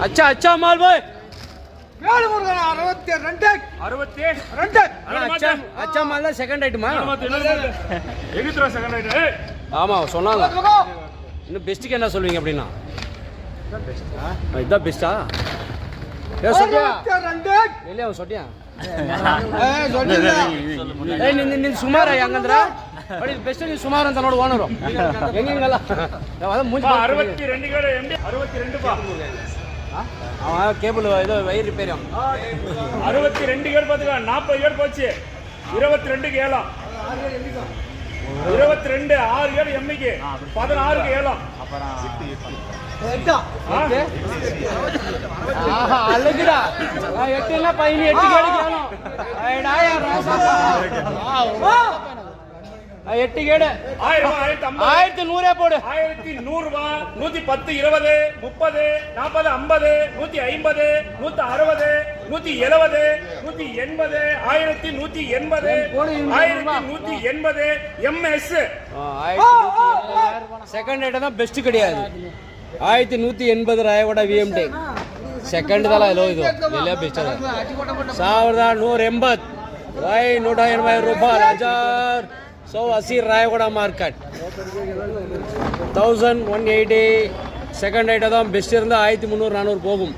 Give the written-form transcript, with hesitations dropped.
அச்சா அச்சா மால் பாய் வேலு முருகன் 62 அச்சா மால் தான் செகண்ட் ஐட்டமா எகித்ரா செகண்ட் ஐட்டம். ஆமா சொன்னாங்க. இன்னும் பெஸ்ட்டுக்கு என்ன சொல்லுவீங்க அப்படின்னா இதுதான் பெஸ்ட்டா? சொல்லியா 62 இல்லையா அவன் சொல்லியா? சொல்லுங்க ನೀನು ಸುಮಾರ ಹೆಂಗಂದ್ರ ಬಟ್ ಇದು ಬೆಸ್ಟ್ ನೀವು ಸುಮಾರು ಅಂತ ನೋಡಿ ಓನರು ಹೆಂಗೆಲ್ಲ ಮುಂಚೆ 62 ಗೇಡ್ ಎಂಡಿ 62 பா கேபிள் இது வயர் ரிப்பேர் 62 கேட் பாத்துக்க 40 கேட் போச்சு 22 க்கு ஏலம் 22 6 கேட் எம்மிக்கு 16 க்கு ஏலம் அழகுடா 8 இல்ல 8 கேடு கேளும் 8 கேடு 1100 போடு 1100 ரூபா 110 20 30 40 50 150 160 170 180 1180 1180 MS செகண்ட் ஐட்டம் தான் பெஸ்ட் கிடையாது 1180 ರಾಯಗೌಡ VMT ಸೆಕೆಂಡ್ ದಲ್ಲ ಎಲ್ಲೋ ಇದು ಎಲ್ಲ ಬೆಸ್ಟ್ ಅದ 1180 ವೈ 180 ರೂಪಾಯಿ 1180 ರಾಯಗೌಡ ಮಾರ್ಕೆಟ್ 1180 செகண்ட் ஐட்டம் தான் பெஸ்ட் இருந்தால் 1300 400 போகும்.